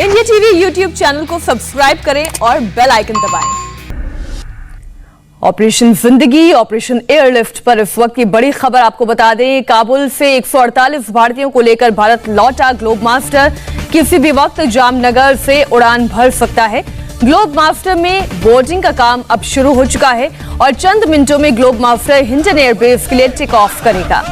India TV YouTube channel को subscribe करें और बेल आइकन दबाएं। ऑपरेशन जिंदगी, ऑपरेशन एयरलिफ्ट पर इस वक्त की बड़ी खबर आपको बता दें। काबुल से 148 भारतीयों को लेकर भारत लौटा ग्लोब मास्टर किसी भी वक्त जामनगर से उड़ान भर सकता है। ग्लोब मास्टर में बोर्डिंग का काम अब शुरू हो चुका है और चंद मिनटों में ग्लोब मास्टर हिंडन एयरबेस के लिए टेक ऑफ करेगा।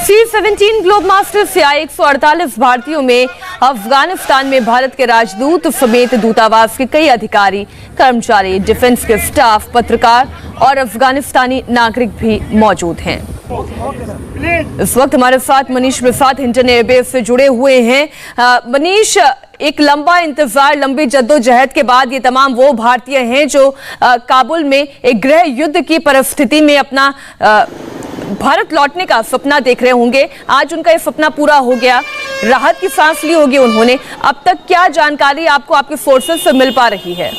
C-17 ग्लोब मास्टर से आए 148 भारतीयों में अफगानिस्तान में भारत के राजदूत समेत दूतावास के कई अधिकारी, कर्मचारी, डिफेंस के स्टाफ, पत्रकार और अफगानिस्तानी नागरिक भी मौजूद हैं। इस वक्त हमारे साथ मनीष प्रसाद हिंडन एयरबेस से जुड़े हुए हैं। मनीष, एक लंबा इंतजार, लंबी जद्दोजहद के बाद ये तमाम वो भारतीय हैं जो काबुल में एक गृह युद्ध की परिस्थिति में अपना भारत लौटने का सपना देख रहे होंगे। आज उनका ये सपना पूरा हो गया, राहत की सांस ली होगी उन्होंने। अब तक क्या जानकारी आपको आपके फोर्सेस से मिल पा रही है?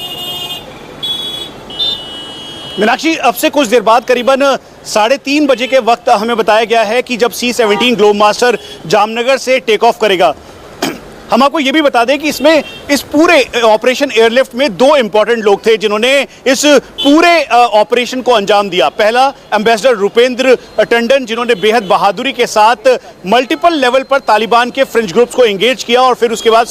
मीनाक्षी, अब से कुछ देर बाद करीबन 3:30 बजे के वक्त हमें बताया गया है कि जब C-17 ग्लोब मास्टर जामनगर से टेक ऑफ करेगा। हम आपको ये भी बता दें कि इसमें इस पूरे ऑपरेशन एयरलिफ्ट में 2 इंपॉर्टेंट लोग थे जिन्होंने इस पूरे ऑपरेशन को अंजाम दिया। पहला एम्बेसडर रुपेंद्र टंडन, जिन्होंने बेहद बहादुरी के साथ मल्टीपल लेवल पर तालिबान के फ्रिंज ग्रुप्स को एंगेज किया और फिर उसके बाद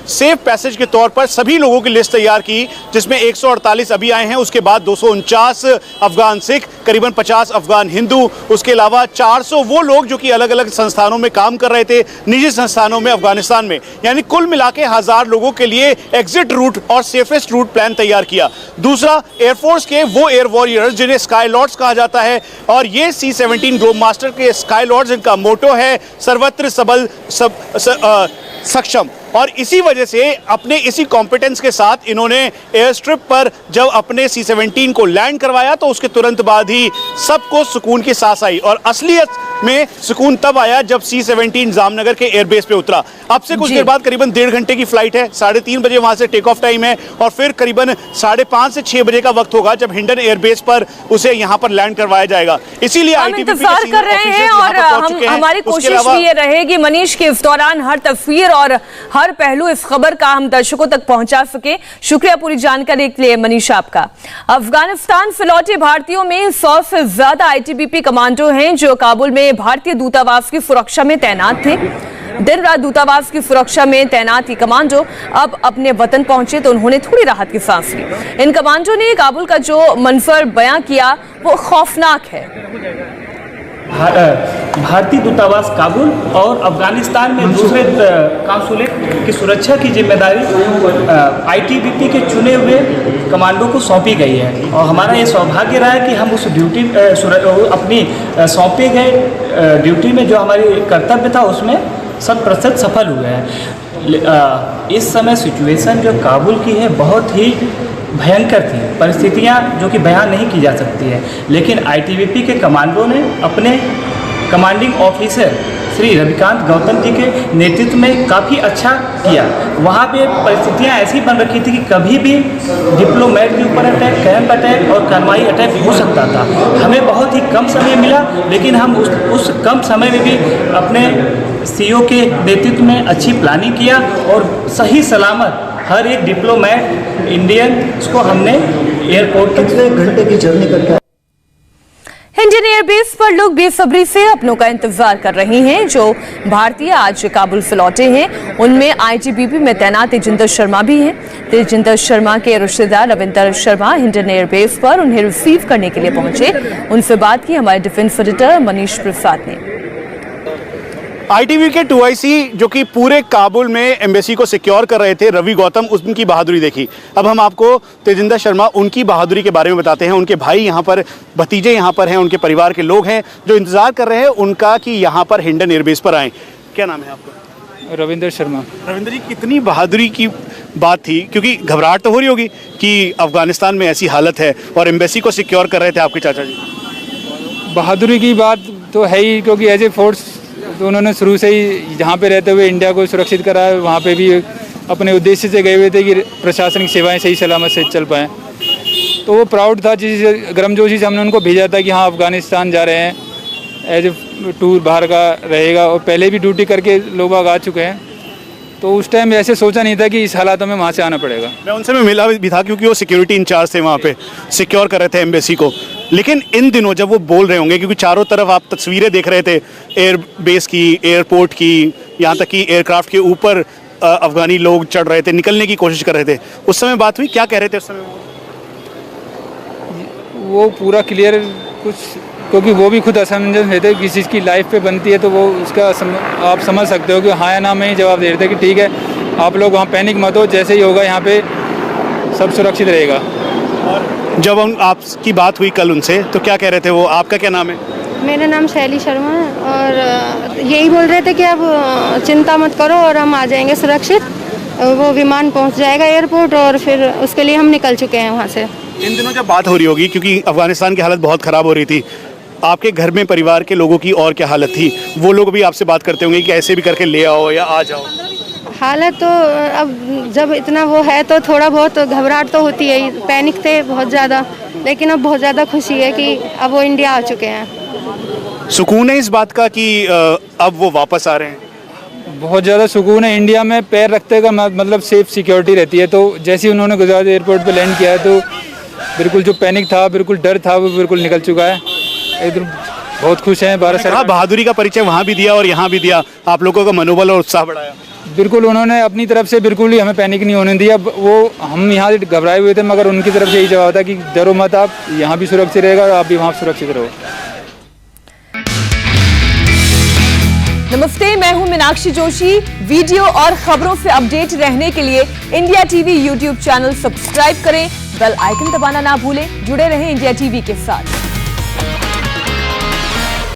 सेफ पैसेज के तौर पर सभी लोगों की लिस्ट तैयार की, जिसमें 148 अभी आए हैं। उसके बाद 249 अफगान सिख, करीबन 50 अफगान हिंदू, उसके अलावा 400 वो लोग जो कि अलग अलग संस्थानों में काम कर रहे थे, निजी संस्थानों में अफगानिस्तान में। यानी कुल मिला के 1000 लोगों के लिए एग्जिट रूट और सेफेस्ट रूट प्लान तैयार किया। दूसरा, एयरफोर्स के वो एयर वॉरियर्स जिन्हें स्काई लॉर्ड्स कहा जाता है, और ये C-17 ग्लोब मास्टर के स्काई लॉर्ड्स, इनका मोटो है सर्वत्र सबल सक्षम। और इसी वजह से अपने इसी कॉम्पिटेंस के साथ इन्होंने एयर स्ट्रिप पर जब अपने C-17 को लैंड करवाया तो उसके तुरंत बाद ही सबको सुकून की सांस आई। और असलियत में सुकून तब आया जब C-17 जामनगर के एयरबेस पे उतरा। अब से कुछ देर बाद करीबन 1.5 घंटे की फ्लाइट है, 3:30 बजे वहां से टेक ऑफ टाइम है और फिर करीबन 5:30 से 6 बजे का वक्त होगा जब हिंडन एयरबेस पर उसे यहाँ पर लैंड करवाया जाएगा। इसीलिए हम इंतजार कर रहे हैं और हमारी कोशिश भी ये रहेगी मनीष के इस दौरान हर तस्वीर और हर पहलू इस खबर का हम दर्शकों तक पहुंचा सके। शुक्रिया पूरी जानकारी के लिए मनीष आपका। अफगानिस्तान से लौटे भारतीयों में 100 से ज्यादा ITBP कमांडो हैं जो काबुल में भारतीय दूतावास की सुरक्षा में तैनात थे। दिन रात दूतावास की सुरक्षा में तैनात ये कमांडो अब अपने वतन पहुंचे तो उन्होंने थोड़ी राहत की सांस ली। इन कमांडो ने काबुल का जो मंजर बयां किया वो खौफनाक है। भारतीय दूतावास काबुल और अफगानिस्तान में दूसरे काउंसुलेट की सुरक्षा की जिम्मेदारी ITBP के चुने हुए कमांडो को सौंपी गई है। और हमारा ये सौभाग्य रहा है कि हम उस ड्यूटी अपनी सौंपे गए ड्यूटी में जो हमारी कर्तव्य था उसमें 100% सफल हुए हैं। इस समय सिचुएशन जो काबुल की है बहुत ही भयंकर थी, परिस्थितियाँ जो कि बयान नहीं की जा सकती है, लेकिन ITBP के कमांडो ने अपने कमांडिंग ऑफिसर श्री रविकांत गौतम जी के नेतृत्व में काफ़ी अच्छा किया। वहाँ पे परिस्थितियाँ ऐसी बन रखी थी कि कभी भी डिप्लोमेट के ऊपर अटैक, कैंप अटैक और कार्रवाई अटैक हो सकता था। हमें बहुत ही कम समय मिला, लेकिन हम उस कम समय में भी अपने CO के नेतृत्व में अच्छी प्लानिंग किया और सही सलामत हर एक डिप्लोमेट इंडियन को हमने एयरपोर्ट कितने घंटे की जर्नी करके इंडियन एयरबेस पर लोग बेसब्री से अपनों का इंतजार कर रहे हैं जो भारतीय आज काबुल से लौटे हैं। उनमें ITBP में तैनात तेजिंदर शर्मा भी हैं। तेजिंदर शर्मा के रिश्तेदार रविंदर शर्मा हिंडन एयरबेस पर उन्हें रिसीव करने के लिए पहुंचे। उनसे बात की हमारे डिफेंस एडिटर मनीष प्रसाद ने। ITBP के 2IC जो कि पूरे काबुल में एम्बेसी को सिक्योर कर रहे थे, रवि गौतम, उनकी बहादुरी देखी। अब हम आपको तेजिंदर शर्मा उनकी बहादुरी के बारे में बताते हैं। उनके भाई यहाँ पर, भतीजे यहाँ पर हैं, उनके परिवार के लोग हैं जो इंतजार कर रहे हैं उनका कि यहाँ पर हिंडन एयरबेस पर आएँ। क्या नाम है आपका? रविंदर शर्मा। रविंदर जी, कितनी बहादुरी की बात थी, क्योंकि घबराहट तो हो रही होगी कि अफगानिस्तान में ऐसी हालत है और एम्बेसी को सिक्योर कर रहे थे आपके चाचा जी। बहादुरी की बात तो है ही, क्योंकि एज ए फोर्स तो उन्होंने शुरू से ही जहाँ पे रहते हुए इंडिया को सुरक्षित करा है। वहाँ पे भी अपने उद्देश्य से गए हुए थे कि प्रशासनिक सेवाएं सही सलामत से चल पाएँ। तो वो प्राउड था, जिस गर्मजोशी से हमने उनको भेजा था कि हाँ अफ़गानिस्तान जा रहे हैं, एज ए टूर बाहर का रहेगा। और पहले भी ड्यूटी करके लोग बाग आ चुके हैं। तो उस टाइम ऐसे सोचा नहीं था कि इस हालातों में वहाँ से आना पड़ेगा। मैं उनसे मैं मिला भी था क्योंकि वो सिक्योरिटी इंचार्ज थे वहाँ पे, सिक्योर कर रहे थे एम्बेसी को। लेकिन इन दिनों जब वो बोल रहे होंगे, क्योंकि चारों तरफ आप तस्वीरें देख रहे थे एयर बेस की, एयरपोर्ट की, यहाँ तक कि एयरक्राफ्ट के ऊपर अफगानी लोग चढ़ रहे थे, निकलने की कोशिश कर रहे थे, उस समय बात हुई, क्या कह रहे थे उस समय? वो पूरा क्लियर कुछ, क्योंकि वो भी खुद असमंजस रहते, किसी चीज़ की लाइफ पे बनती है तो वो उसका आप समझ सकते हो कि हाँ या ना में ही जवाब दे रहे थे कि ठीक है आप लोग वहाँ पैनिक मत हो, जैसे ही होगा यहाँ पे सब सुरक्षित रहेगा। और जब आपकी बात हुई कल उनसे तो क्या कह रहे थे वो? आपका क्या नाम है? मेरा नाम शैली शर्मा है और यही बोल रहे थे कि अब चिंता मत करो और हम आ जाएंगे सुरक्षित, वो विमान पहुंच जाएगा एयरपोर्ट और फिर उसके लिए हम निकल चुके हैं वहां से। इन दिनों जब बात हो रही होगी, क्योंकि अफगानिस्तान की हालत बहुत ख़राब हो रही थी, आपके घर में परिवार के लोगों की और क्या हालत थी? वो लोग भी आपसे बात करते होंगे कि ऐसे भी करके ले आओ या आ जाओ। हालत तो अब जब इतना वो है तो थोड़ा बहुत घबराहट तो होती है, पैनिक थे बहुत ज़्यादा, लेकिन अब बहुत ज़्यादा खुशी है कि अब वो इंडिया आ चुके हैं। सुकून है इस बात का कि अब वो वापस आ रहे हैं? बहुत ज़्यादा सुकून है। इंडिया में पैर रखते का मतलब सेफ सिक्योरिटी रहती है, तो जैसे ही उन्होंने गुजरात एयरपोर्ट पे लैंड किया है तो बिल्कुल जो पैनिक था, बिल्कुल डर था, वो बिल्कुल निकल चुका है। एकदम बहुत खुश हैं भारत सरकार। बहादुरी का परिचय वहाँ भी दिया और यहाँ भी दिया, आप लोगों का मनोबल और उत्साह बढ़ाया। बिल्कुल उन्होंने अपनी तरफ से बिल्कुल ही हमें पैनिक नहीं होने दिया। वो हम यहाँ घबराए हुए थे मगर उनकी तरफ से यही जवाब था कि डरो मत, आप यहाँ भी सुरक्षित रहेगा और आप भी वहाँ सुरक्षित रहो। नमस्ते, मैं हूं मीनाक्षी जोशी। वीडियो और खबरों से अपडेट रहने के लिए India TV YouTube channel subscribe करें, बेल आइकन दबाना ना भूलें। जुड़े रहें इंडिया टीवी के साथ।